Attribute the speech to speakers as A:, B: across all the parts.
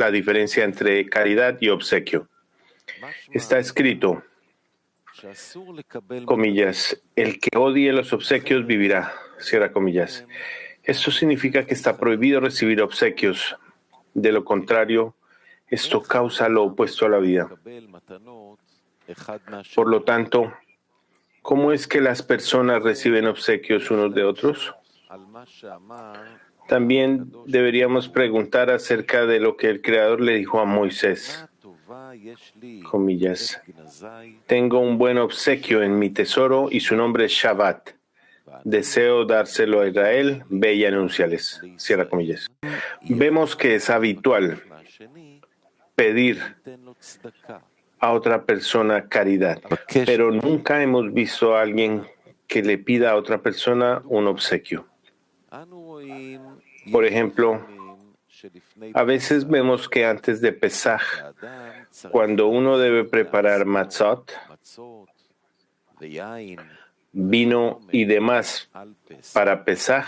A: la diferencia entre caridad y obsequio. Está escrito, comillas, el que odie los obsequios vivirá, cierra comillas. Esto significa que está prohibido recibir obsequios. De lo contrario, esto causa lo opuesto a la vida. Por lo tanto, ¿cómo es que las personas reciben obsequios unos de otros? También deberíamos preguntar acerca de lo que el Creador le dijo a Moisés, comillas, tengo un buen obsequio en mi tesoro y su nombre es Shabbat. Deseo dárselo a Israel, ve y anúnciales, cierra comillas. Vemos que es habitual pedir a otra persona caridad, pero nunca hemos visto a alguien que le pida a otra persona un obsequio. Por ejemplo, a veces vemos que antes de Pesaj, cuando uno debe preparar matzot, vino y demás para Pesaj,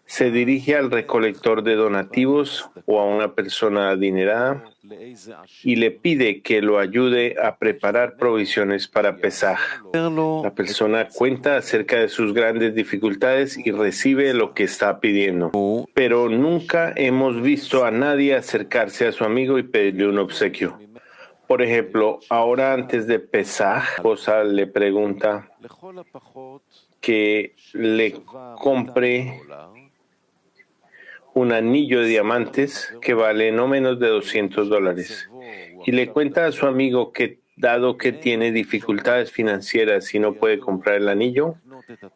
A: se dirige al recolector de donativos o a una persona adinerada y le pide que lo ayude a preparar provisiones para Pesaj. La persona cuenta acerca de sus grandes dificultades y recibe lo que está pidiendo. Pero nunca hemos visto a nadie acercarse a su amigo y pedirle un obsequio. Por ejemplo, ahora antes de Pesaj, la esposa le pregunta que le compre un anillo de diamantes que vale no menos de $200 y le cuenta a su amigo que dado que tiene dificultades financieras y no puede comprar el anillo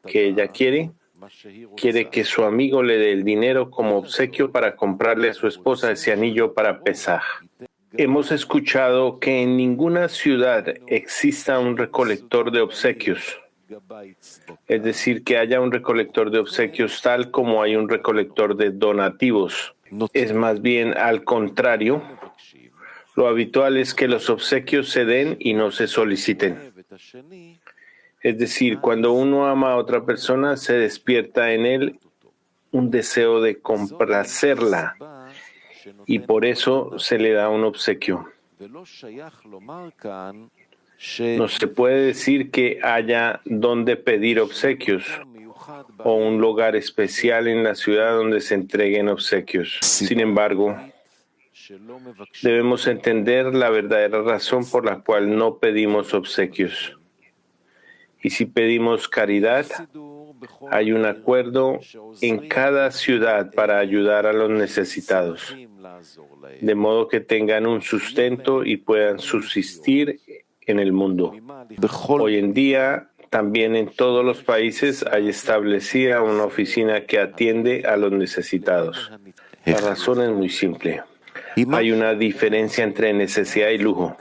A: que ella quiere que su amigo le dé el dinero como obsequio para comprarle a su esposa ese anillo para Pesaj. Hemos escuchado que en ninguna ciudad exista un recolector de obsequios. Es decir, que haya un recolector de obsequios tal como hay un recolector de donativos. Es más bien al contrario. Lo habitual es que los obsequios se den y no se soliciten. Es decir, cuando uno ama a otra persona, se despierta en él un deseo de complacerla y por eso se le da un obsequio. No se puede decir que haya donde pedir obsequios o un lugar especial en la ciudad donde se entreguen obsequios. Sin embargo, debemos entender la verdadera razón por la cual no pedimos obsequios. Y si pedimos caridad, hay un acuerdo en cada ciudad para ayudar a los necesitados, de modo que tengan un sustento y puedan subsistir en el mundo. Hoy en día, también en todos los países hay establecida una oficina que atiende a los necesitados. La razón es muy simple. Hay una diferencia entre necesidad y lujo.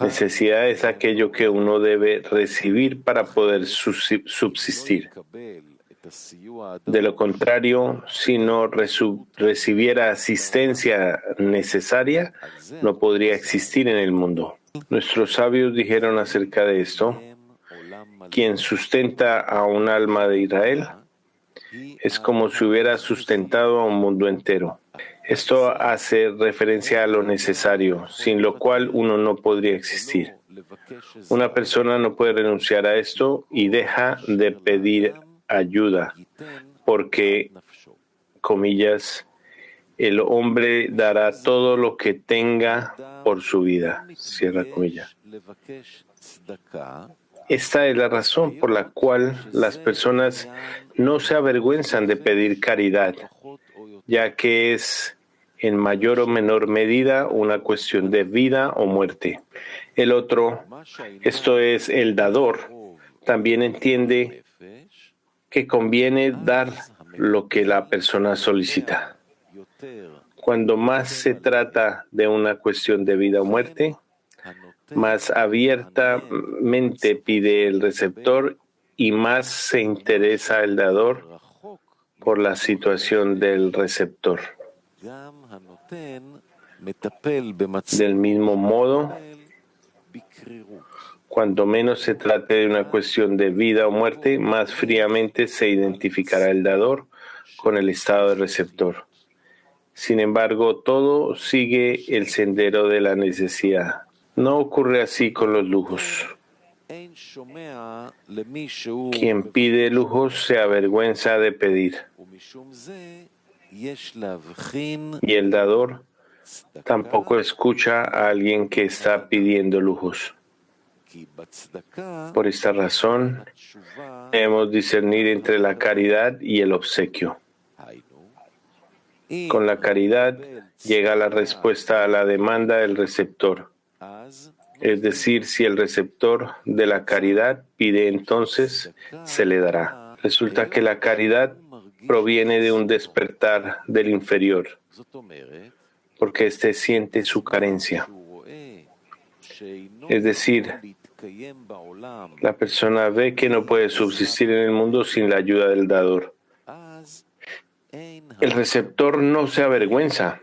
A: Necesidad es aquello que uno debe recibir para poder subsistir. De lo contrario, si no recibiera asistencia necesaria, no podría existir en el mundo. Nuestros sabios dijeron acerca de esto, quien sustenta a un alma de Israel es como si hubiera sustentado a un mundo entero. Esto hace referencia a lo necesario, sin lo cual uno no podría existir. Una persona no puede renunciar a esto y deja de pedir ayuda, porque, comillas, el hombre dará todo lo que tenga por su vida, cierra comillas. Esta es la razón por la cual las personas no se avergüenzan de pedir caridad, ya que es en mayor o menor medida una cuestión de vida o muerte. El otro, esto es el dador, también entiende que conviene dar lo que la persona solicita. Cuando más se trata de una cuestión de vida o muerte, más abiertamente pide el receptor y más se interesa el dador por la situación del receptor. Del mismo modo, cuanto menos se trate de una cuestión de vida o muerte, más fríamente se identificará el dador con el estado del receptor. Sin embargo, todo sigue el sendero de la necesidad. No ocurre así con los lujos. Quien pide lujos se avergüenza de pedir. Y el dador tampoco escucha a alguien que está pidiendo lujos. Por esta razón, debemos discernir entre la caridad y el obsequio. Con la caridad llega la respuesta a la demanda del receptor. Es decir, si el receptor de la caridad pide, entonces se le dará. Resulta que la caridad proviene de un despertar del inferior, porque éste siente su carencia. Es decir, la persona ve que no puede subsistir en el mundo sin la ayuda del dador. El receptor no se avergüenza,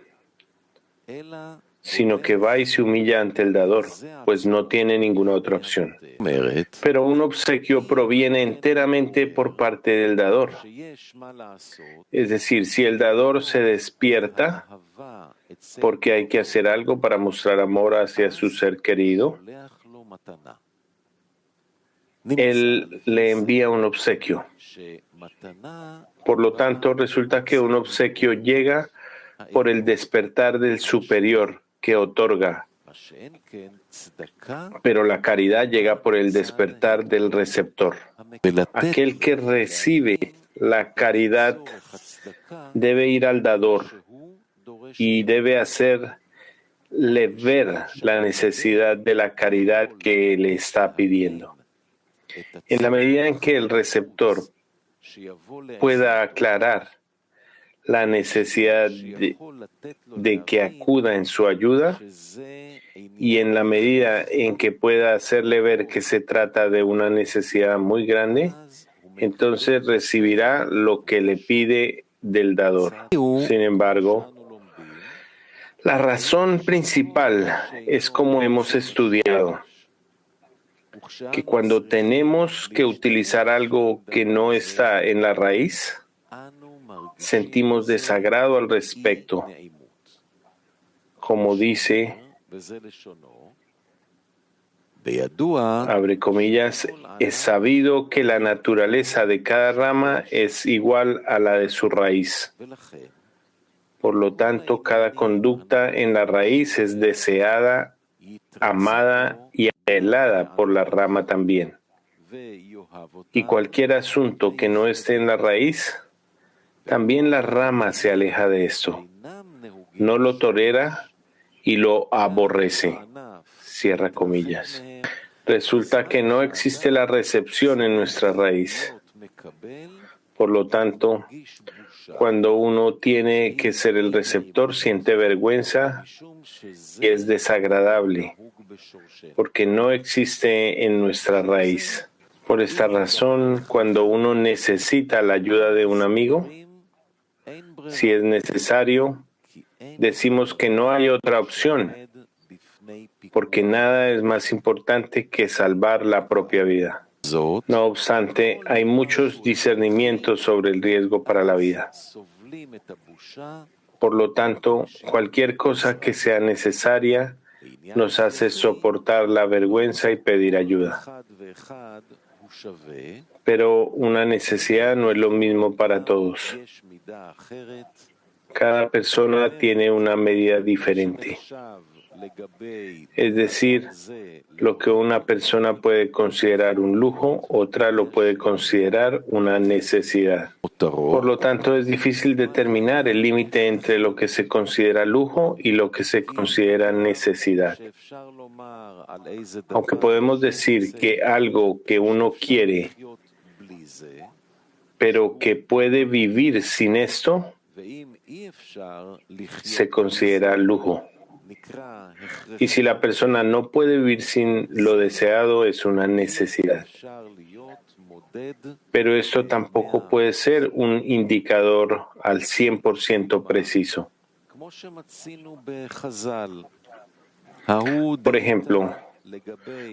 A: sino que va y se humilla ante el dador, pues no tiene ninguna otra opción. Pero un obsequio proviene enteramente por parte del dador. Es decir, si el dador se despierta porque hay que hacer algo para mostrar amor hacia su ser querido, él le envía un obsequio. Por lo tanto, resulta que un obsequio llega por el despertar del superior que otorga, pero la caridad llega por el despertar del receptor. Aquel que recibe la caridad debe ir al dador y debe hacerle ver la necesidad de la caridad que le está pidiendo. En la medida en que el receptor pueda aclarar la necesidad de que acuda en su ayuda, y en la medida en que pueda hacerle ver que se trata de una necesidad muy grande, entonces recibirá lo que le pide del dador. Sin embargo, la razón principal es, como hemos estudiado, que cuando tenemos que utilizar algo que no está en la raíz, sentimos desagrado al respecto. Como dice, abre comillas, es sabido que la naturaleza de cada rama es igual a la de su raíz. Por lo tanto, cada conducta en la raíz es deseada, amada y anhelada por la rama también. Y cualquier asunto que no esté en la raíz, también la rama se aleja de esto, no lo tolera y lo aborrece. Cierra comillas. Resulta que no existe la recepción en nuestra raíz. Por lo tanto, cuando uno tiene que ser el receptor, siente vergüenza y es desagradable, porque no existe en nuestra raíz. Por esta razón, cuando uno necesita la ayuda de un amigo, si es necesario, decimos que no hay otra opción, porque nada es más importante que salvar la propia vida. No obstante, hay muchos discernimientos sobre el riesgo para la vida. Por lo tanto, cualquier cosa que sea necesaria nos hace soportar la vergüenza y pedir ayuda. Pero una necesidad no es lo mismo para todos. Cada persona tiene una medida diferente. Es decir, lo que una persona puede considerar un lujo, otra lo puede considerar una necesidad. Por lo tanto, es difícil determinar el límite entre lo que se considera lujo y lo que se considera necesidad. Aunque podemos decir que algo que uno quiere, pero que puede vivir sin esto, se considera lujo. Y si la persona no puede vivir sin lo deseado, es una necesidad. Pero esto tampoco puede ser un indicador al 100% preciso. Por ejemplo,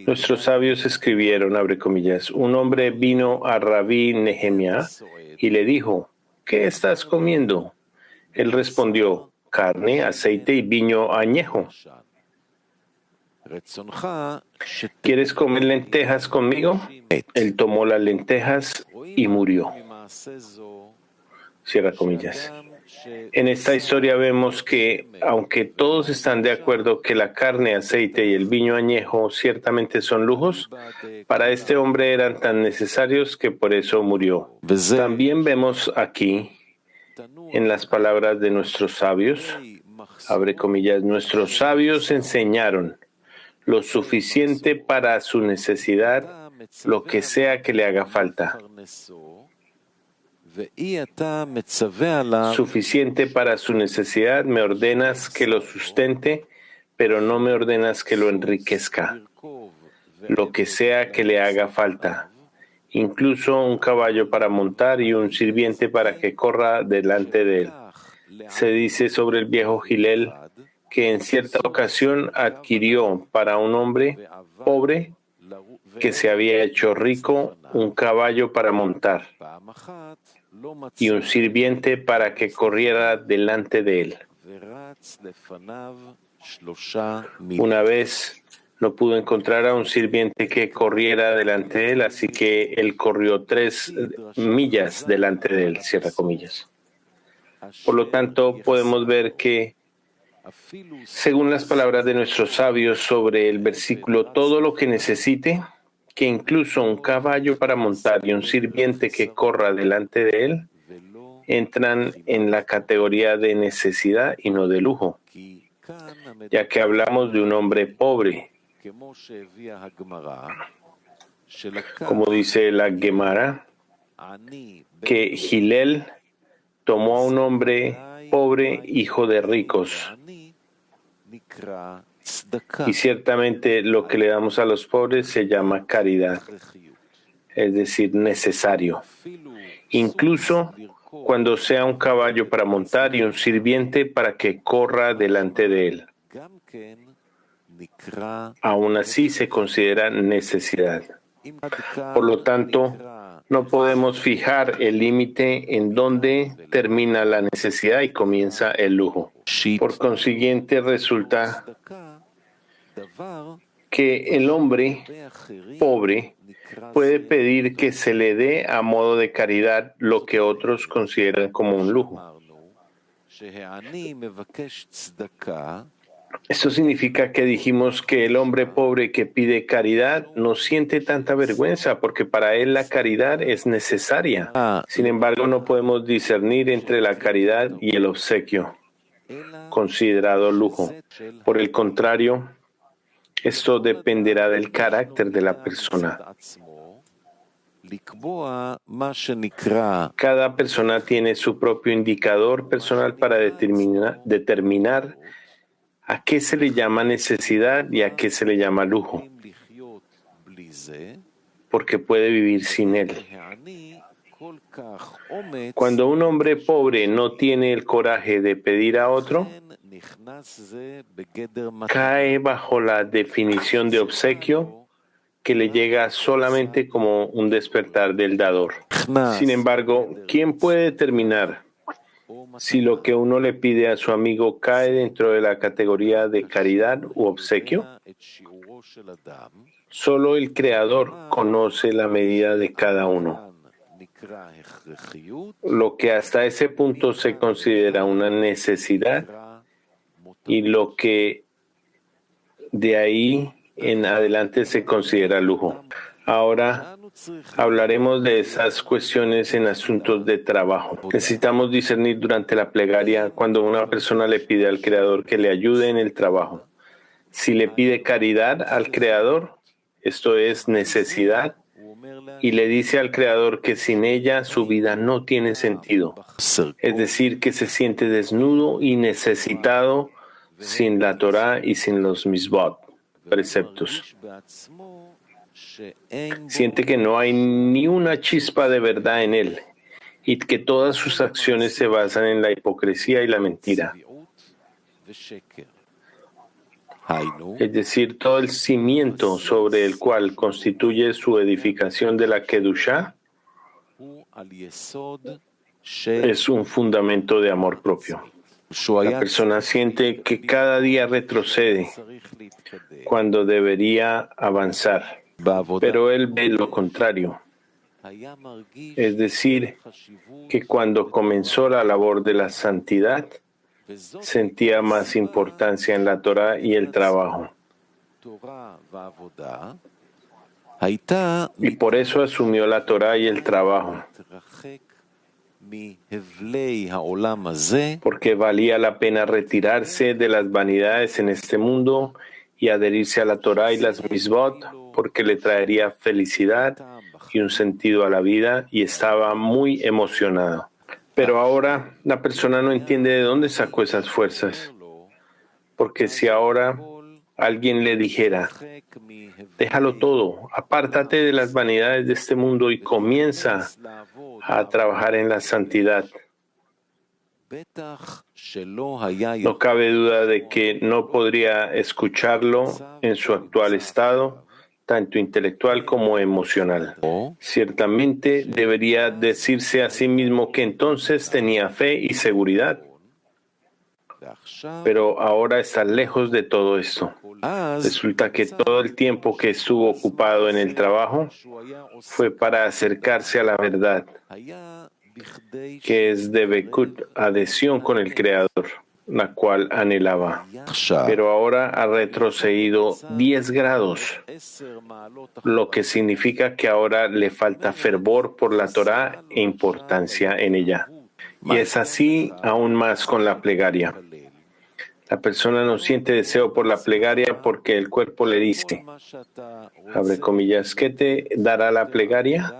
A: nuestros sabios escribieron, abre comillas, un hombre vino a Rabí Nehemia y le dijo, ¿qué estás comiendo? Él respondió, carne, aceite y vino añejo. ¿Quieres comer lentejas conmigo? Él tomó las lentejas y murió. Cierra comillas. En esta historia vemos que, aunque todos están de acuerdo que la carne, aceite y el vino añejo ciertamente son lujos, para este hombre eran tan necesarios que por eso murió. También vemos aquí, en las palabras de nuestros sabios, abre comillas, nuestros sabios enseñaron lo suficiente para su necesidad, lo que sea que le haga falta. Suficiente para su necesidad, me ordenas que lo sustente, pero no me ordenas que lo enriquezca. Lo que sea que le haga falta, incluso un caballo para montar y un sirviente para que corra delante de él. Se dice sobre el viejo Hillel que en cierta ocasión adquirió para un hombre pobre que se había hecho rico un caballo para montar y un sirviente para que corriera delante de él. Una vez no pudo encontrar a un sirviente que corriera delante de él, así que él corrió 3 millas delante de él, cierra comillas. Por lo tanto, podemos ver que, según las palabras de nuestros sabios sobre el versículo, todo lo que necesite, que incluso un caballo para montar y un sirviente que corra delante de él, entran en la categoría de necesidad y no de lujo, ya que hablamos de un hombre pobre. Como dice la Gemara, que Hillel tomó a un hombre pobre, hijo de ricos. Y ciertamente lo que le damos a los pobres se llama caridad, es decir, necesario. Incluso cuando sea un caballo para montar y un sirviente para que corra delante de él. Aún así se considera necesidad. Por lo tanto, no podemos fijar el límite en donde termina la necesidad y comienza el lujo. Por consiguiente, resulta que el hombre pobre puede pedir que se le dé a modo de caridad lo que otros consideran como un lujo. Esto significa que dijimos que el hombre pobre que pide caridad no siente tanta vergüenza porque para él la caridad es necesaria. Sin embargo, no podemos discernir entre la caridad y el obsequio, considerado lujo. Por el contrario, esto dependerá del carácter de la persona. Cada persona tiene su propio indicador personal para determinar a qué se le llama necesidad y a qué se le llama lujo, porque puede vivir sin él. Cuando un hombre pobre no tiene el coraje de pedir a otro, cae bajo la definición de obsequio que le llega solamente como un despertar del dador. Sin embargo, ¿quién puede determinar si lo que uno le pide a su amigo cae dentro de la categoría de caridad u obsequio? Solo el Creador conoce la medida de cada uno. Lo que hasta ese punto se considera una necesidad y lo que de ahí en adelante se considera lujo. Ahora hablaremos de esas cuestiones en asuntos de trabajo. Necesitamos discernir durante la plegaria cuando una persona le pide al Creador que le ayude en el trabajo. Si le pide caridad al Creador, esto es necesidad, y le dice al Creador que sin ella su vida no tiene sentido. Es decir, que se siente desnudo y necesitado sin la Torah y sin los misbot, preceptos. Siente que no hay ni una chispa de verdad en él y que todas sus acciones se basan en la hipocresía y la mentira. Es decir, todo el cimiento sobre el cual constituye su edificación de la Kedushá es un fundamento de amor propio. La persona siente que cada día retrocede cuando debería avanzar, pero él ve lo contrario. Es decir, que cuando comenzó la labor de la santidad, sentía más importancia en la Torá y el trabajo. Y por eso asumió la Torá y el trabajo, porque valía la pena retirarse de las vanidades en este mundo y adherirse a la Torá y las misbot, porque le traería felicidad y un sentido a la vida, y estaba muy emocionado. Pero ahora la persona no entiende de dónde sacó esas fuerzas, porque si ahora alguien le dijera, déjalo todo, apártate de las vanidades de este mundo y comienza a trabajar en la santidad, no cabe duda de que no podría escucharlo en su actual estado, tanto intelectual como emocional. Ciertamente debería decirse a sí mismo que entonces tenía fe y seguridad, pero ahora está lejos de todo esto. Resulta que todo el tiempo que estuvo ocupado en el trabajo fue para acercarse a la verdad, que es de Bekut, adhesión con el Creador, la cual anhelaba. Pero ahora ha retrocedido 10 grados, lo que significa que ahora le falta fervor por la Torá e importancia en ella. Y es así aún más con la plegaria. La persona no siente deseo por la plegaria porque el cuerpo le dice, abre comillas, ¿qué te dará la plegaria?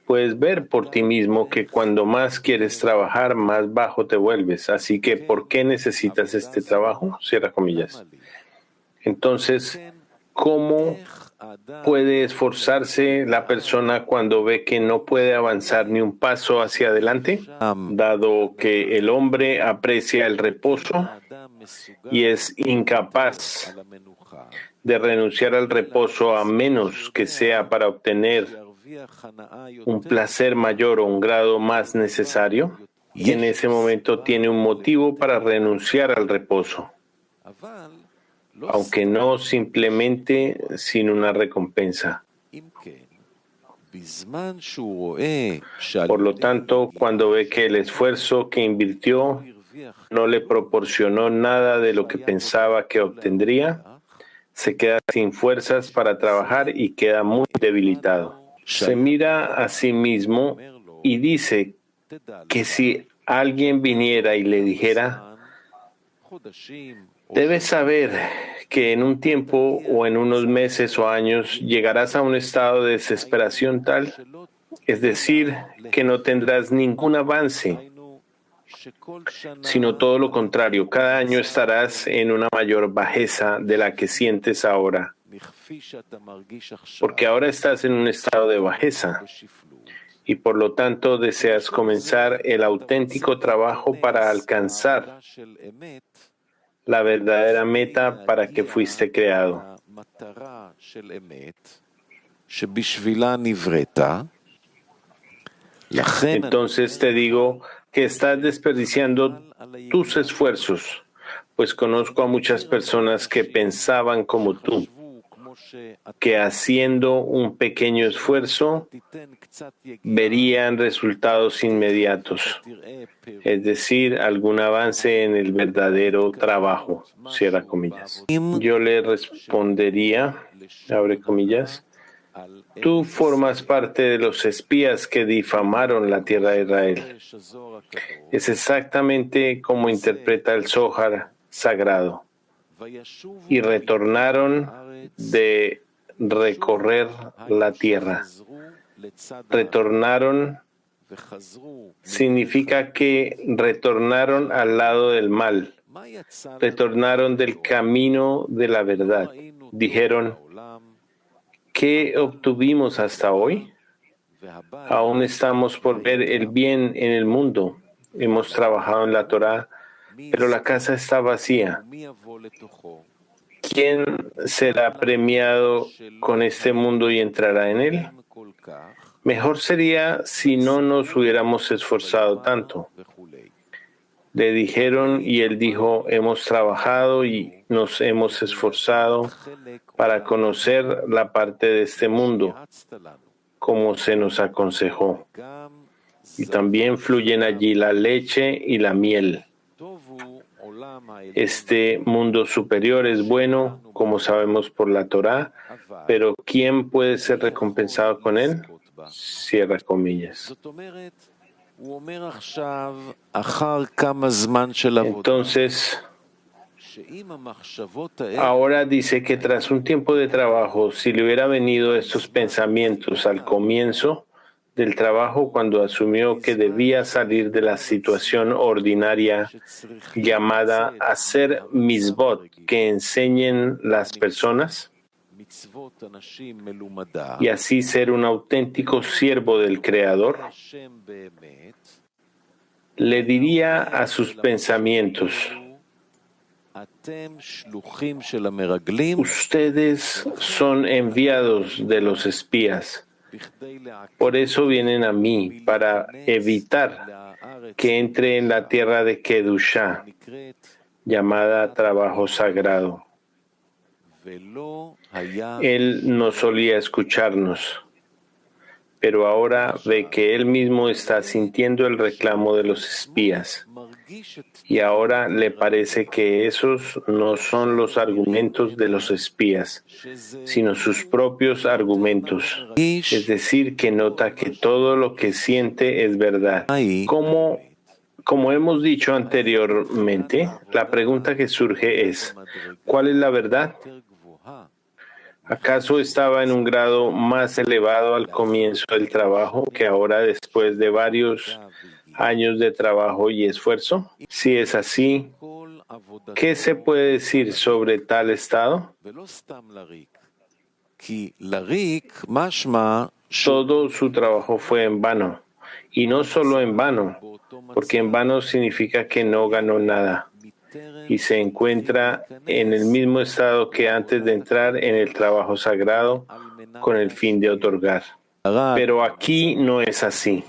A: Puedes ver por ti mismo que cuando más quieres trabajar, más bajo te vuelves. Así que, ¿por qué necesitas este trabajo? Cierra comillas. Entonces, ¿cómo puede esforzarse la persona cuando ve que no puede avanzar ni un paso hacia adelante? Dado que el hombre aprecia el reposo y es incapaz de renunciar al reposo a menos que sea para obtener un placer mayor o un grado más necesario, y en ese momento tiene un motivo para renunciar al reposo, aunque no simplemente sin una recompensa. Por lo tanto, cuando ve que el esfuerzo que invirtió no le proporcionó nada de lo que pensaba que obtendría, se queda sin fuerzas para trabajar y queda muy debilitado. Se mira a sí mismo y dice que si alguien viniera y le dijera, debes saber que en un tiempo o en unos meses o años llegarás a un estado de desesperación tal, es decir, que no tendrás ningún avance, sino todo lo contrario, cada año estarás en una mayor bajeza de la que sientes ahora, porque ahora estás en un estado de bajeza y por lo tanto deseas comenzar el auténtico trabajo para alcanzar la verdadera meta para que fuiste creado. Entonces te digo que estás desperdiciando tus esfuerzos, pues conozco a muchas personas que pensaban como tú, que haciendo un pequeño esfuerzo verían resultados inmediatos, es decir, algún avance en el verdadero trabajo, cierra comillas. Yo le respondería, abre comillas, tú formas parte de los espías que difamaron la tierra de Israel. Es exactamente como interpreta el Zohar sagrado. Y retornaron de recorrer la tierra. Retornaron significa que retornaron al lado del mal. Retornaron del camino de la verdad. Dijeron, ¿qué obtuvimos hasta hoy? Aún estamos por ver el bien en el mundo. Hemos trabajado en la Torá, pero la casa está vacía. ¿Quién será premiado con este mundo y entrará en él? Mejor sería si no nos hubiéramos esforzado tanto. Le dijeron y él dijo, hemos trabajado y nos hemos esforzado para conocer la parte de este mundo, como se nos aconsejó. Y también fluyen allí la leche y la miel. Este mundo superior es bueno, como sabemos por la Torá, pero ¿quién puede ser recompensado con él? Cierra comillas. Entonces, ahora dice que tras un tiempo de trabajo, si le hubiera venido estos pensamientos al comienzo del trabajo, cuando asumió que debía salir de la situación ordinaria llamada hacer misbot que enseñen las personas y así ser un auténtico siervo del Creador, le diría a sus pensamientos: ustedes son enviados de los espías. Por eso vienen a mí, para evitar que entre en la tierra de Kedushá, llamada trabajo sagrado. Él no solía escucharnos, pero ahora ve que él mismo está sintiendo el reclamo de los espías. Y ahora le parece que esos no son los argumentos de los espías, sino sus propios argumentos. Es decir, que nota que todo lo que siente es verdad. Como hemos dicho anteriormente, la pregunta que surge es: ¿cuál es la verdad? ¿Acaso estaba en un grado más elevado al comienzo del trabajo que ahora después de varios años de trabajo y esfuerzo? Si es así, ¿qué se puede decir sobre tal estado? Todo su trabajo fue en vano, y no solo en vano, porque en vano significa que no ganó nada, y se encuentra en el mismo estado que antes de entrar en el trabajo sagrado con el fin de otorgar. Pero aquí no es así,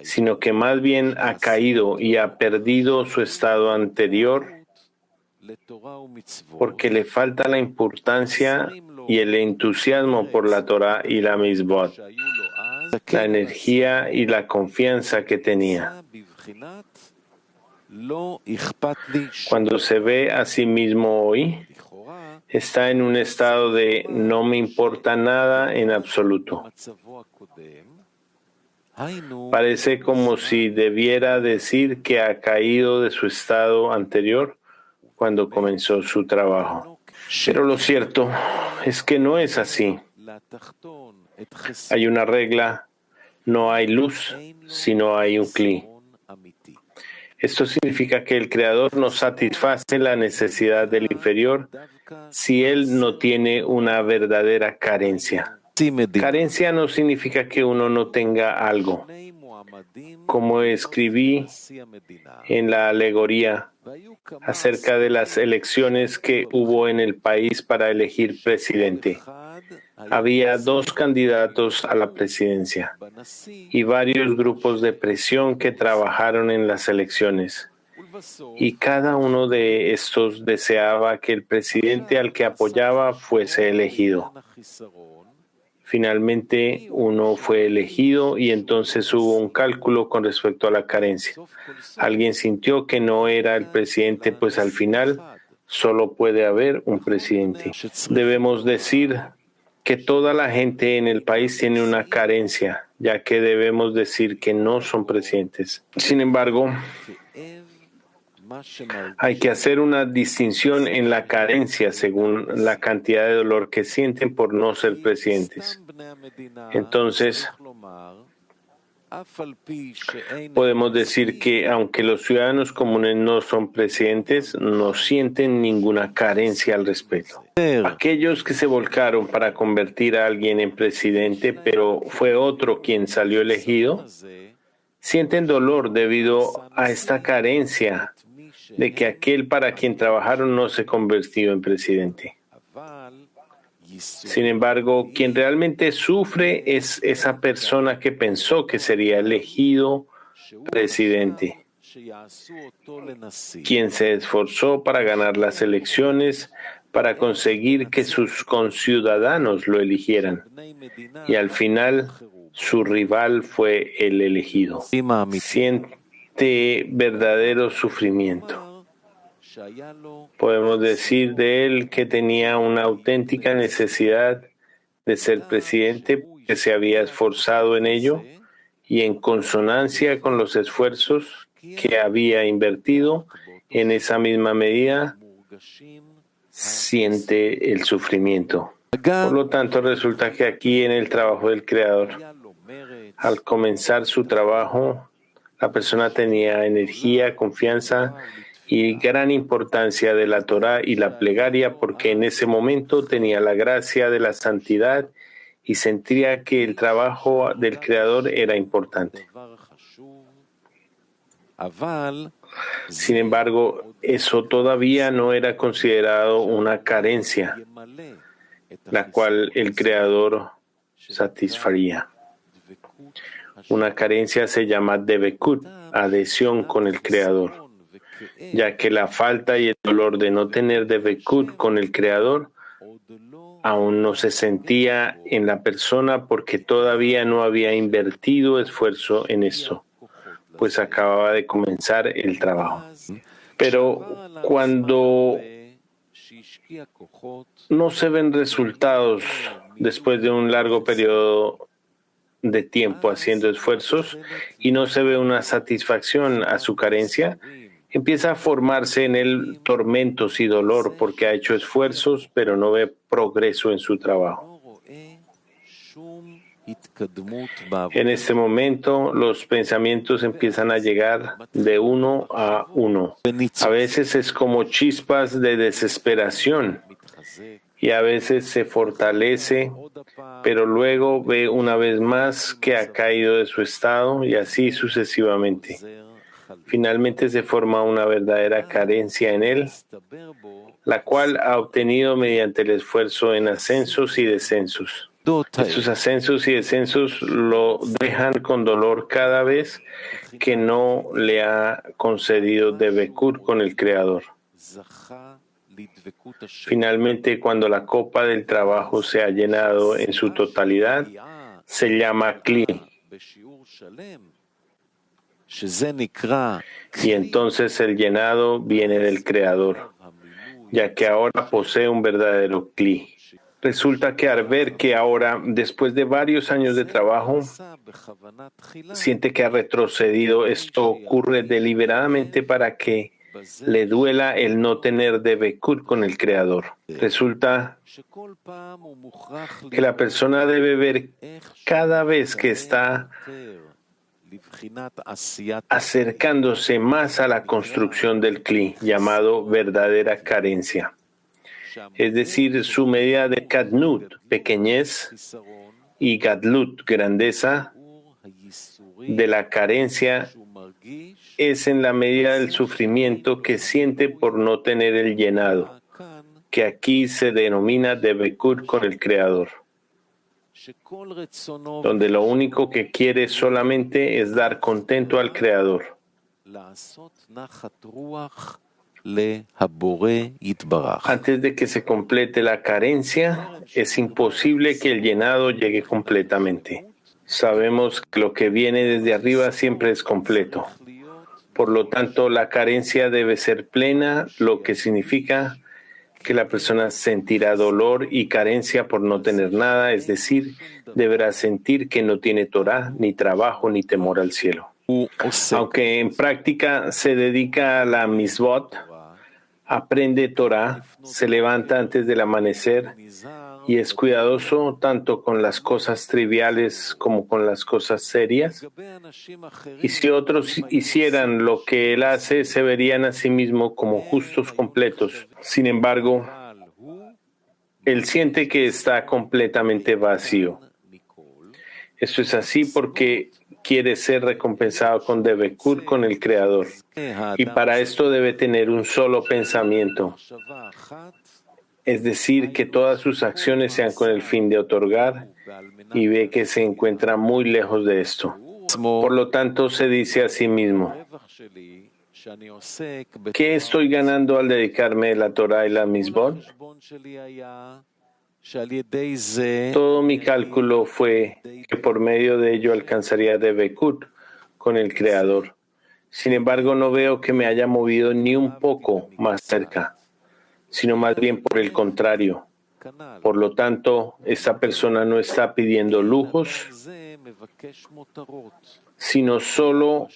A: sino que más bien ha caído y ha perdido su estado anterior porque le falta la importancia y el entusiasmo por la Torah y la Mizvot, la energía y la confianza que tenía. Cuando se ve a sí mismo hoy, está en un estado de no me importa nada en absoluto. Parece como si debiera decir que ha caído de su estado anterior cuando comenzó su trabajo. Pero lo cierto es que no es así. Hay una regla: no hay luz si no hay un cli. Esto significa que el Creador no satisface la necesidad del inferior si él no tiene una verdadera carencia. Carencia no significa que uno no tenga algo. Como escribí en la alegoría acerca de las elecciones que hubo en el país para elegir presidente, había 2 candidatos a la presidencia y varios grupos de presión que trabajaron en las elecciones. Y cada uno de estos deseaba que el presidente al que apoyaba fuese elegido. Finalmente uno fue elegido y entonces hubo un cálculo con respecto a la carencia. Alguien sintió que no era el presidente, pues al final solo puede haber un presidente. Debemos decir que toda la gente en el país tiene una carencia, ya que debemos decir que no son presidentes. Sin embargo, hay que hacer una distinción en la carencia según la cantidad de dolor que sienten por no ser presidentes. Entonces, podemos decir que aunque los ciudadanos comunes no son presidentes, no sienten ninguna carencia al respecto. Aquellos que se volcaron para convertir a alguien en presidente, pero fue otro quien salió elegido, sienten dolor debido a esta carencia de que aquel para quien trabajaron no se convirtió en presidente. Sin embargo, quien realmente sufre es esa persona que pensó que sería elegido presidente. quien se esforzó para ganar las elecciones, para conseguir que sus conciudadanos lo eligieran. Y al final, su rival fue el elegido. Siente verdadero sufrimiento. Podemos decir de él que tenía una auténtica necesidad de ser presidente, que se había esforzado en ello y en consonancia con los esfuerzos que había invertido, en esa misma medida siente el sufrimiento. Por lo tanto, resulta que aquí en el trabajo del Creador, al comenzar su trabajo, la persona tenía energía, confianza y gran importancia de la Torá y la plegaria, porque en ese momento tenía la gracia de la santidad y sentía que el trabajo del Creador era importante. Sin embargo, eso todavía no era considerado una carencia, la cual el Creador satisfaría. Una carencia se llama devekut, adhesión con el Creador, ya que la falta y el dolor de no tener devekut con el Creador aún no se sentía en la persona porque todavía no había invertido esfuerzo en esto, pues acababa de comenzar el trabajo. Pero cuando no se ven resultados después de un largo periodo de tiempo haciendo esfuerzos y no se ve una satisfacción a su carencia, empieza a formarse en él tormentos y dolor porque ha hecho esfuerzos pero no ve progreso en su trabajo. En este momento los pensamientos empiezan a llegar de uno a uno. A veces es como chispas de desesperación y a veces se fortalece, pero luego ve una vez más que ha caído de su estado y así sucesivamente. Finalmente se forma una verdadera carencia en él, la cual ha obtenido mediante el esfuerzo en ascensos y descensos. Estos ascensos y descensos lo dejan con dolor cada vez que no le ha concedido devekut con el Creador. Finalmente, cuando la copa del trabajo se ha llenado en su totalidad, se llama Kli. Y entonces el llenado viene del Creador, ya que ahora posee un verdadero Kli. Resulta que al ver que ahora, después de varios años de trabajo, siente que ha retrocedido, esto ocurre deliberadamente para que le duela el no tener devekut con el Creador. Resulta que la persona debe ver cada vez que está acercándose más a la construcción del Kli, llamado verdadera carencia. Es decir, su medida de Kadnut, pequeñez, y Gadlut, grandeza, de la carencia, es en la medida del sufrimiento que siente por no tener el llenado, que aquí se denomina devekut con el Creador, donde lo único que quiere solamente es dar contento al Creador. Antes de que se complete la carencia, es imposible que el llenado llegue completamente. Sabemos que lo que viene desde arriba siempre es completo. Por lo tanto, la carencia debe ser plena, lo que significa que la persona sentirá dolor y carencia por no tener nada, es decir, deberá sentir que no tiene Torá, ni trabajo, ni temor al cielo. Aunque en práctica se dedica a la misvot, aprende Torá, se levanta antes del amanecer y es cuidadoso tanto con las cosas triviales como con las cosas serias. Y si otros hicieran lo que él hace, se verían a sí mismos como justos completos. Sin embargo, él siente que está completamente vacío. Esto es así porque quiere ser recompensado con devekut con el Creador. Y para esto debe tener un solo pensamiento, es decir, que todas sus acciones sean con el fin de otorgar, y ve que se encuentra muy lejos de esto. Por lo tanto, se dice a sí mismo: ¿Qué estoy ganando al dedicarme a la Torah y la Misbot? Todo mi cálculo fue que por medio de ello alcanzaría Debekut con el Creador. Sin embargo, no veo que me haya movido ni un poco más cerca, sino más bien por el contrario. Por lo tanto, esta persona no está pidiendo lujos, sino solo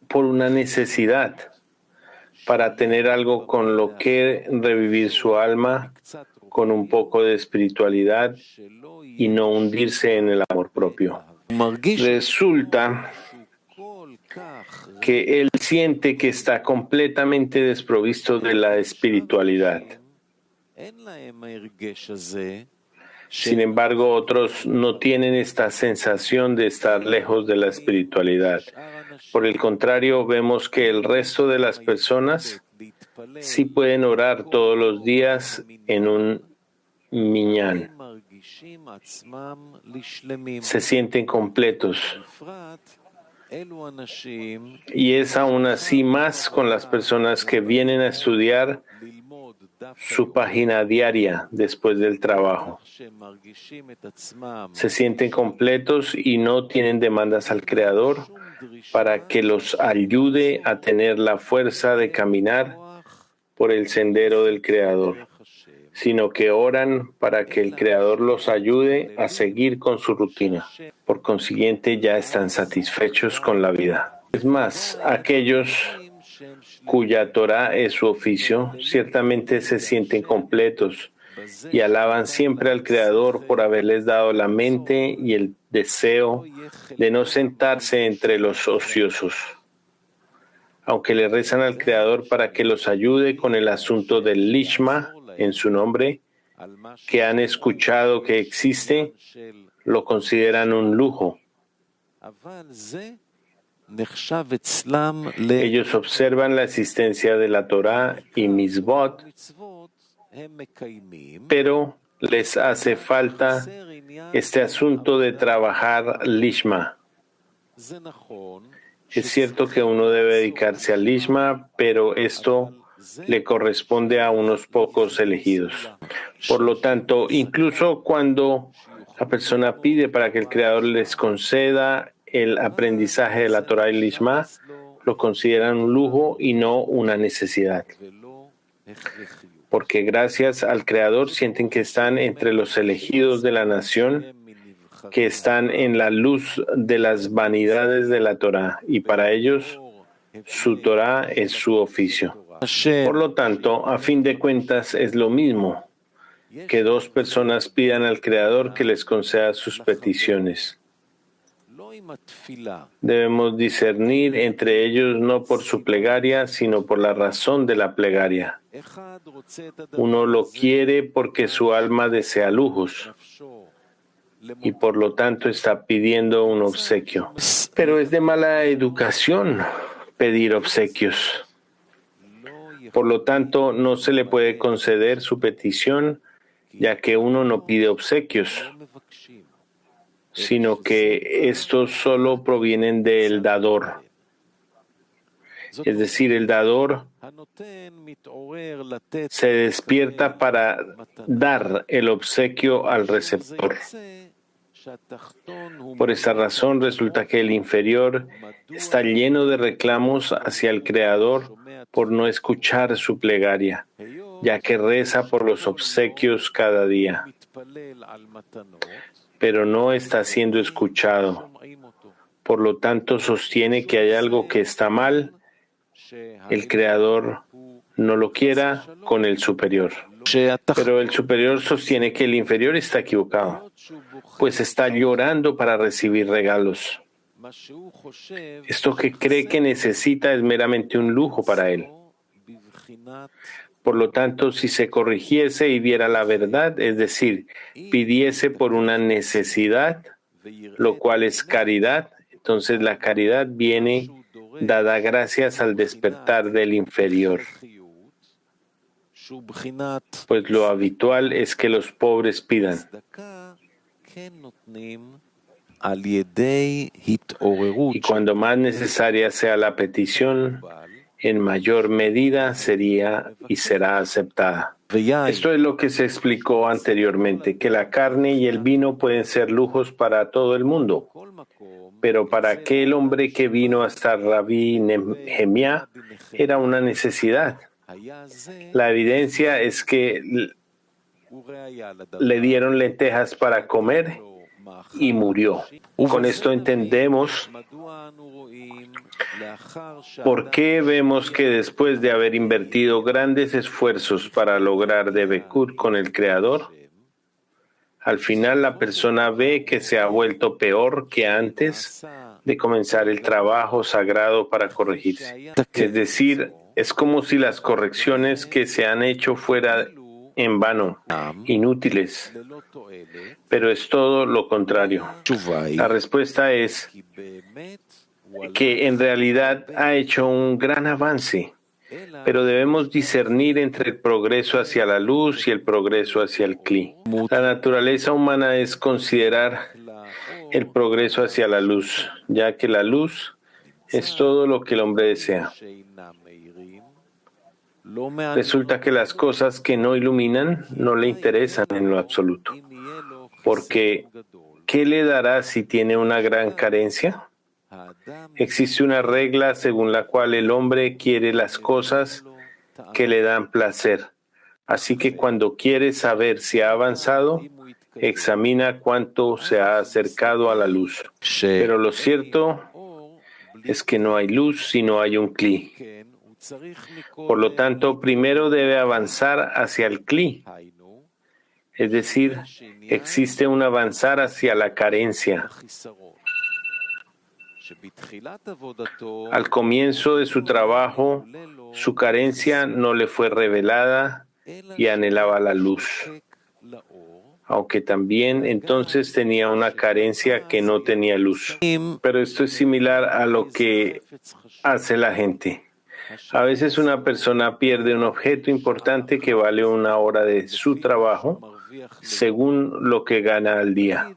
A: por una necesidad, para tener algo con lo que revivir su alma, con un poco de espiritualidad y no hundirse en el amor propio. Resulta que él siente que está completamente desprovisto de la espiritualidad. Sin embargo, otros no tienen esta sensación de estar lejos de la espiritualidad. Por el contrario, vemos que el resto de las personas sí pueden orar todos los días en un minyan. Se sienten completos. Y es aún así más con las personas que vienen a estudiar su página diaria después del trabajo. Se sienten completos y no tienen demandas al Creador para que los ayude a tener la fuerza de caminar por el sendero del Creador, sino que oran para que el Creador los ayude a seguir con su rutina. Por consiguiente, ya están satisfechos con la vida. Es más, aquellos cuya Torah es su oficio, ciertamente se sienten completos y alaban siempre al Creador por haberles dado la mente y el deseo de no sentarse entre los ociosos. Aunque le rezan al Creador para que los ayude con el asunto del Lishma en su nombre, que han escuchado que existe, lo consideran un lujo. Ellos observan la existencia de la Torah y Misbot, pero les hace falta este asunto de trabajar Lishma. Es cierto que uno debe dedicarse al Lishma, pero esto le corresponde a unos pocos elegidos. Por lo tanto, incluso cuando la persona pide para que el Creador les conceda el aprendizaje de la Torah y Lishma, lo consideran un lujo y no una necesidad. Porque gracias al Creador sienten que están entre los elegidos de la nación, que están en la luz de las vanidades de la Torah, y para ellos su Torah es su oficio. Por lo tanto, a fin de cuentas, es lo mismo que dos personas pidan al Creador que les conceda sus peticiones. Debemos discernir entre ellos no por su plegaria, sino por la razón de la plegaria. Uno lo quiere porque su alma desea lujos y por lo tanto está pidiendo un obsequio. Pero es de mala educación pedir obsequios. Por lo tanto, no se le puede conceder su petición, ya que uno no pide obsequios, sino que estos solo provienen del dador. Es decir, el dador se despierta para dar el obsequio al receptor. Por esa razón resulta que el inferior está lleno de reclamos hacia el Creador por no escuchar su plegaria, ya que reza por los obsequios cada día, pero no está siendo escuchado. Por lo tanto, sostiene que hay algo que está mal, el Creador no lo quiera con el superior. Pero el superior sostiene que el inferior está equivocado, pues está llorando para recibir regalos. Esto que cree que necesita es meramente un lujo para él. Por lo tanto, si se corrigiese y viera la verdad, es decir, pidiese por una necesidad, lo cual es caridad, entonces la caridad viene dada gracias al despertar del inferior. Pues lo habitual es que los pobres pidan. Y cuando más necesaria sea la petición, en mayor medida sería y será aceptada. Esto es lo que se explicó anteriormente, que la carne y el vino pueden ser lujos para todo el mundo. Pero para aquel hombre que vino hasta Rabí Nehemías era una necesidad. La evidencia es que le dieron lentejas para comer y murió. Con esto entendemos por qué vemos que después de haber invertido grandes esfuerzos para lograr Debekur con el Creador, al final la persona ve que se ha vuelto peor que antes de comenzar el trabajo sagrado para corregirse. Es decir, es como si las correcciones que se han hecho fueran en vano, inútiles, pero es todo lo contrario. La respuesta es que en realidad ha hecho un gran avance, pero debemos discernir entre el progreso hacia la luz y el progreso hacia el Kli. La naturaleza humana es considerar el progreso hacia la luz, ya que la luz es todo lo que el hombre desea. Resulta que las cosas que no iluminan no le interesan en lo absoluto, porque ¿qué le dará si tiene una gran carencia? Existe una regla según la cual el hombre quiere las cosas que le dan placer. Así que cuando quiere saber si ha avanzado, examina cuánto se ha acercado a la luz. Pero lo cierto es que no hay luz si no hay un Kli. Por lo tanto, primero debe avanzar hacia el Kli. Es decir, existe un avanzar hacia la carencia. Al comienzo de su trabajo, su carencia no le fue revelada y anhelaba la luz, aunque también entonces tenía una carencia que no tenía luz. Pero esto es similar a lo que hace la gente. A veces una persona pierde un objeto importante que vale una hora de su trabajo según lo que gana al día.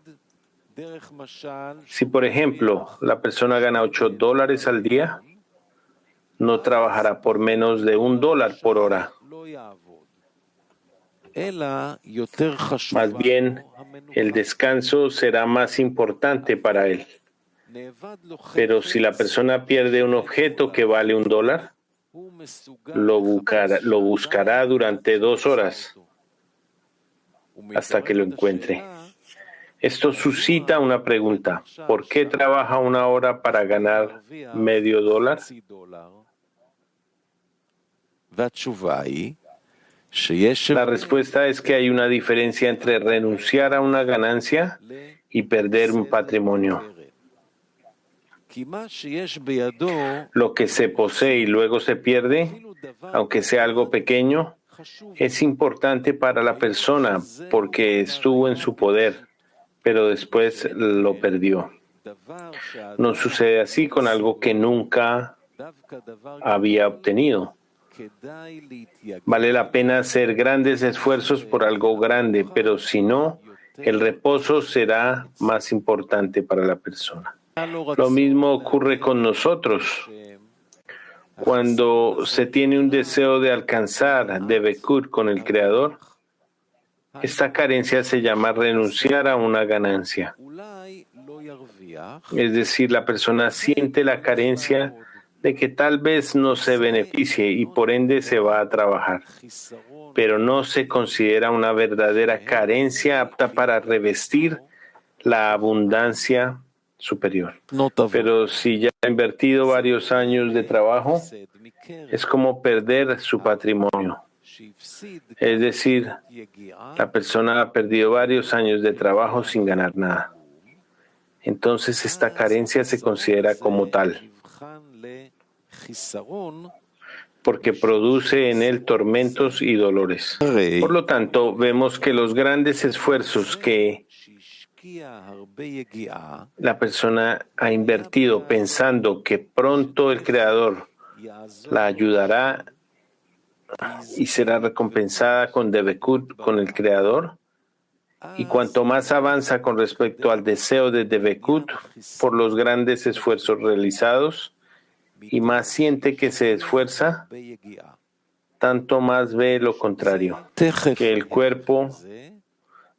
A: Si, por ejemplo, la persona gana $8 al día, no trabajará por menos de $1 por hora. Más bien, el descanso será más importante para él. Pero si la persona pierde un objeto que vale $1, lo buscará durante 2 horas hasta que lo encuentre. Esto suscita una pregunta. ¿Por qué trabaja 1 hora para ganar medio dólar? La respuesta es que hay una diferencia entre renunciar a una ganancia y perder un patrimonio. Lo que se posee y luego se pierde, aunque sea algo pequeño, es importante para la persona porque estuvo en su poder, pero después lo perdió. No sucede así con algo que nunca había obtenido. Vale la pena hacer grandes esfuerzos por algo grande, pero si no, el reposo será más importante para la persona. Lo mismo ocurre con nosotros. Cuando se tiene un deseo de alcanzar Debekur con el Creador, esta carencia se llama renunciar a una ganancia. Es decir, la persona siente la carencia de que tal vez no se beneficie y por ende se va a trabajar, pero no se considera una verdadera carencia apta para revestir la abundancia superior. Pero si ya ha invertido varios años de trabajo, es como perder su patrimonio. Es decir, la persona ha perdido varios años de trabajo sin ganar nada. Entonces esta carencia se considera como tal, porque produce en él tormentos y dolores. Por lo tanto, vemos que los grandes esfuerzos que la persona ha invertido pensando que pronto el Creador la ayudará y será recompensada con Debekur con el Creador, Y cuanto más avanza con respecto al deseo de Devekut por los grandes esfuerzos realizados, y más siente que se esfuerza, tanto más ve lo contrario, que el cuerpo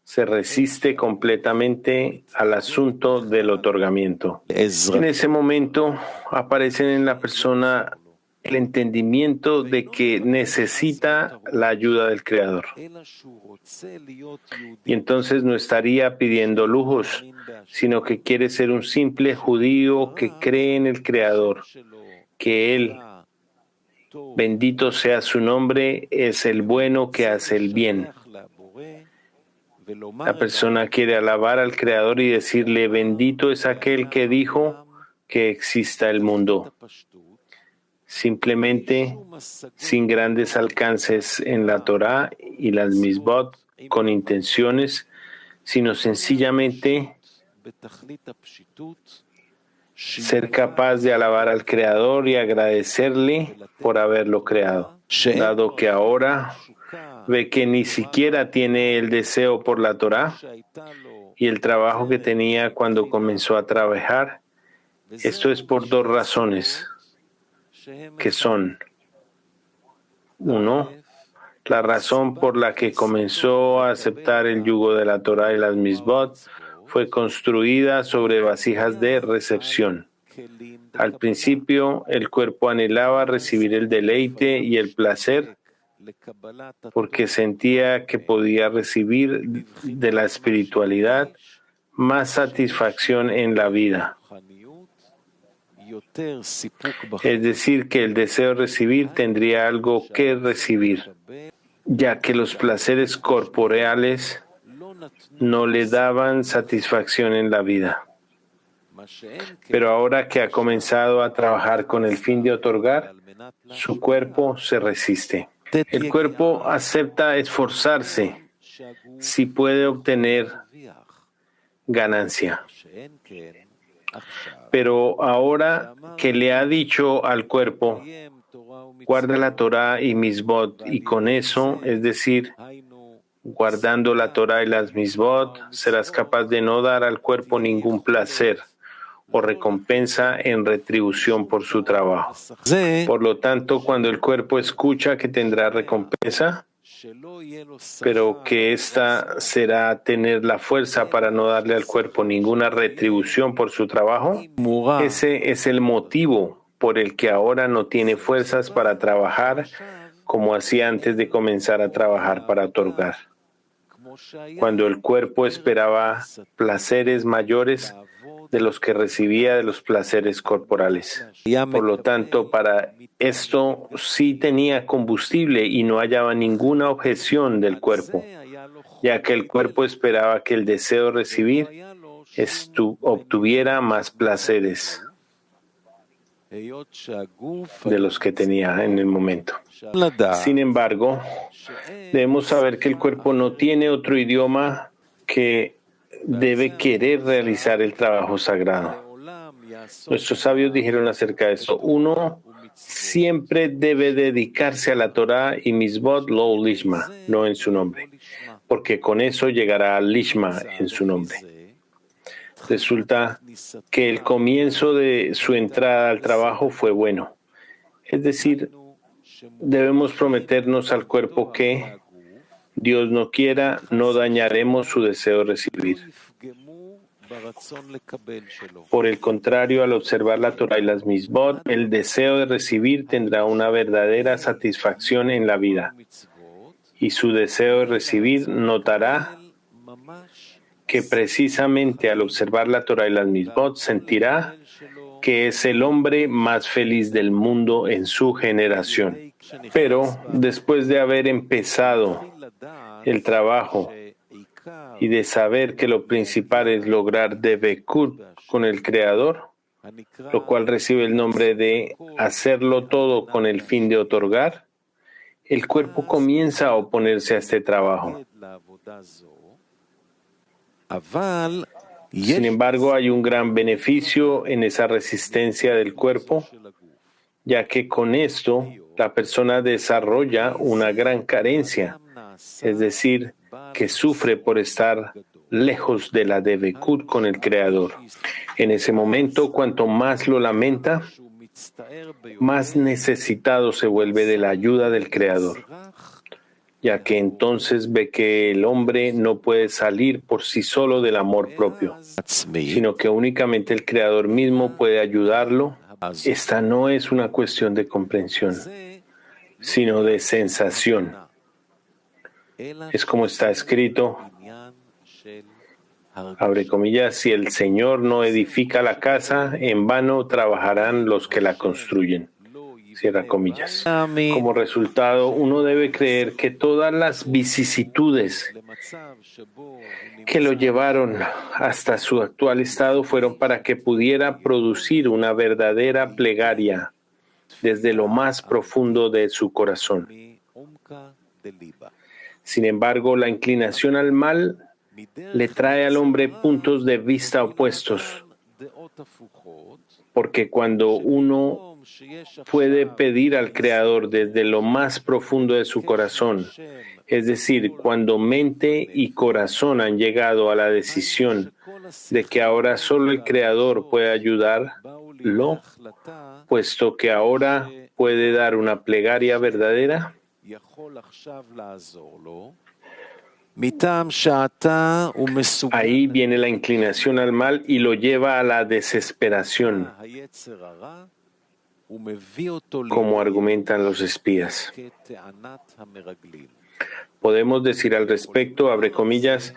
A: se resiste completamente al asunto del otorgamiento. En ese momento aparece en la persona el entendimiento de que necesita la ayuda del Creador. Y entonces no estaría pidiendo lujos, sino que quiere ser un simple judío que cree en el Creador, que Él, bendito sea su nombre, es el bueno que hace el bien. La persona quiere alabar al Creador y decirle, bendito es aquel que dijo que exista el mundo. Simplemente, sin grandes alcances en la Torá y las misbot, con intenciones, sino sencillamente ser capaz de alabar al Creador y agradecerle por haberlo creado, dado que ahora ve que ni siquiera tiene el deseo por la Torá y el trabajo que tenía cuando comenzó a trabajar. Esto es por dos razones, que son, uno, la razón por la que comenzó a aceptar el yugo de la Torá y las misbot fue construida sobre vasijas de recepción. Al principio, el cuerpo anhelaba recibir el deleite y el placer porque sentía que podía recibir de la espiritualidad más satisfacción en la vida. Es decir, que el deseo de recibir tendría algo que recibir, ya que los placeres corporales no le daban satisfacción en la vida. Pero ahora que ha comenzado a trabajar con el fin de otorgar, su cuerpo se resiste. El cuerpo acepta esforzarse si puede obtener ganancia. Pero ahora que le ha dicho al cuerpo, guarda la Torá y misbot, y con eso, es decir, guardando la Torá y las misbot, serás capaz de no dar al cuerpo ningún placer o recompensa en retribución por su trabajo. Por lo tanto, cuando el cuerpo escucha que tendrá recompensa, pero que ésta será tener la fuerza para no darle al cuerpo ninguna retribución por su trabajo, ese es el motivo por el que ahora no tiene fuerzas para trabajar como hacía antes de comenzar a trabajar para otorgar. Cuando el cuerpo esperaba placeres mayores de los que recibía de los placeres corporales. Por lo tanto, para esto sí tenía combustible y no hallaba ninguna objeción del cuerpo, ya que el cuerpo esperaba que el deseo de recibir obtuviera más placeres de los que tenía en el momento. Sin embargo, debemos saber que el cuerpo no tiene otro idioma que debe querer realizar el trabajo sagrado. Nuestros sabios dijeron acerca de eso. Uno siempre debe dedicarse a la Torá y misbot lo lishma, no en su nombre, porque con eso llegará al lishma en su nombre. Resulta que el comienzo de su entrada al trabajo fue bueno. Es decir, debemos prometernos al cuerpo que, Dios no quiera, no dañaremos su deseo de recibir. Por el contrario, al observar la Torá y las misbot, el deseo de recibir tendrá una verdadera satisfacción en la vida. Y su deseo de recibir notará que precisamente al observar la Torá y las misbot sentirá que es el hombre más feliz del mundo en su generación. Pero después de haber empezado el trabajo y de saber que lo principal es lograr Devekut con el Creador, lo cual recibe el nombre de hacerlo todo con el fin de otorgar, el cuerpo comienza a oponerse a este trabajo. Sin embargo, hay un gran beneficio en esa resistencia del cuerpo, ya que con esto la persona desarrolla una gran carencia, es decir, que sufre por estar lejos de la debekut con el Creador. En ese momento, cuanto más lo lamenta, más necesitado se vuelve de la ayuda del Creador, ya que entonces ve que el hombre no puede salir por sí solo del amor propio, sino que únicamente el Creador mismo puede ayudarlo. Esta no es una cuestión de comprensión, sino de sensación. Es como está escrito, abre comillas, si el Señor no edifica la casa, en vano trabajarán los que la construyen. Cierra comillas. Como resultado, uno debe creer que todas las vicisitudes que lo llevaron hasta su actual estado fueron para que pudiera producir una verdadera plegaria desde lo más profundo de su corazón. Sin embargo, la inclinación al mal le trae al hombre puntos de vista opuestos, porque cuando uno puede pedir al Creador desde lo más profundo de su corazón, es decir, cuando mente y corazón han llegado a la decisión de que ahora solo el Creador puede ayudarlo, puesto que ahora puede dar una plegaria verdadera, ahí viene la inclinación al mal y lo lleva a la desesperación, como argumentan los espías. Podemos decir al respecto, abre comillas,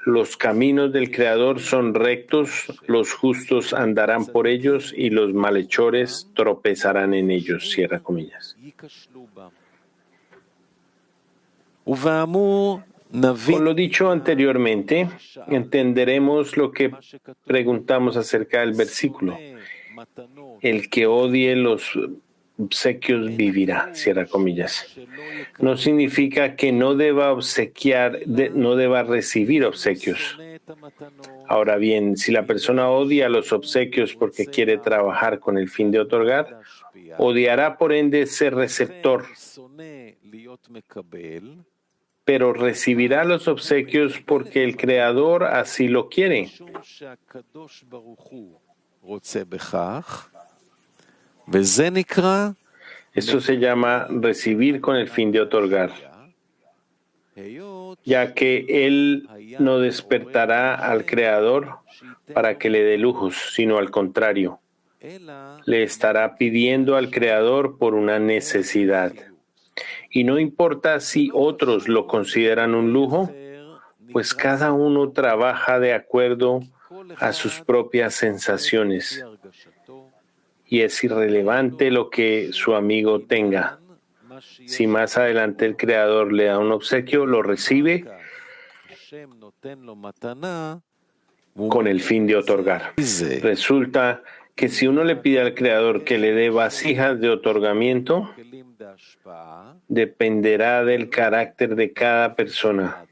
A: los caminos del Creador son rectos, los justos andarán por ellos y los malhechores tropezarán en ellos, cierra comillas. Con lo dicho anteriormente, entenderemos lo que preguntamos acerca del versículo. El que odie los obsequios vivirá, cierra comillas. No significa que no deba no deba recibir obsequios. Ahora bien, si la persona odia los obsequios porque quiere trabajar con el fin de otorgar, odiará por ende ser receptor, pero recibirá los obsequios porque el Creador así lo quiere. Eso se llama recibir con el fin de otorgar, ya que Él no despertará al Creador para que le dé lujos, sino al contrario, le estará pidiendo al Creador por una necesidad. Y no importa si otros lo consideran un lujo, pues cada uno trabaja de acuerdo a sus propias sensaciones. Y es irrelevante lo que su amigo tenga. Si más adelante el Creador le da un obsequio, lo recibe con el fin de otorgar. Resulta que si uno le pide al Creador que le dé vasijas de otorgamiento, dependerá del carácter de cada persona.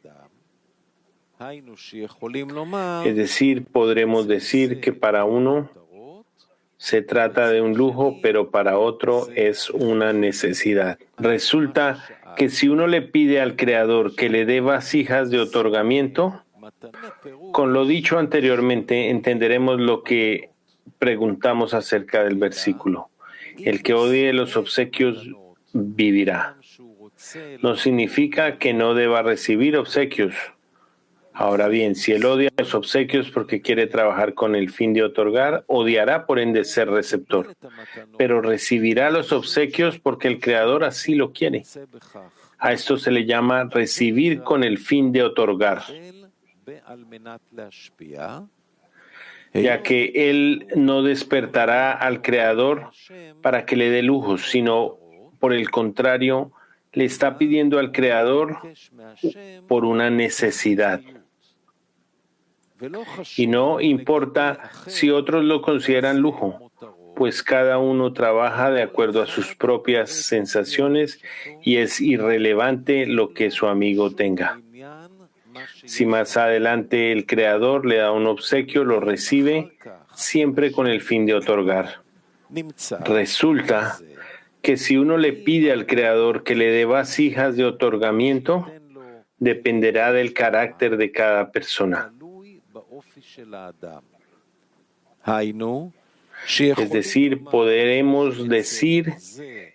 A: Es decir, podremos decir que para uno se trata de un lujo, pero para otro es una necesidad. Resulta que si uno le pide al Creador que le dé vasijas de otorgamiento, con lo dicho anteriormente entenderemos lo que preguntamos acerca del versículo. El que odie los obsequios vivirá. No significa que no deba recibir obsequios. Ahora bien, si él odia los obsequios porque quiere trabajar con el fin de otorgar, odiará por ende ser receptor, pero recibirá los obsequios porque el Creador así lo quiere. A esto se le llama recibir con el fin de otorgar, ya que él no despertará al Creador para que le dé lujos, sino por el contrario, le está pidiendo al Creador por una necesidad. Y no importa si otros lo consideran lujo, pues cada uno trabaja de acuerdo a sus propias sensaciones y es irrelevante lo que su amigo tenga. Si más adelante el Creador le da un obsequio, lo recibe siempre con el fin de otorgar. Resulta que si uno le pide al Creador que le dé vasijas de otorgamiento, dependerá del carácter de cada persona. Es decir, podremos decir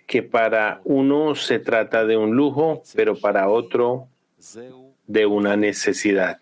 A: que para uno se trata de un lujo, pero para otro de una necesidad.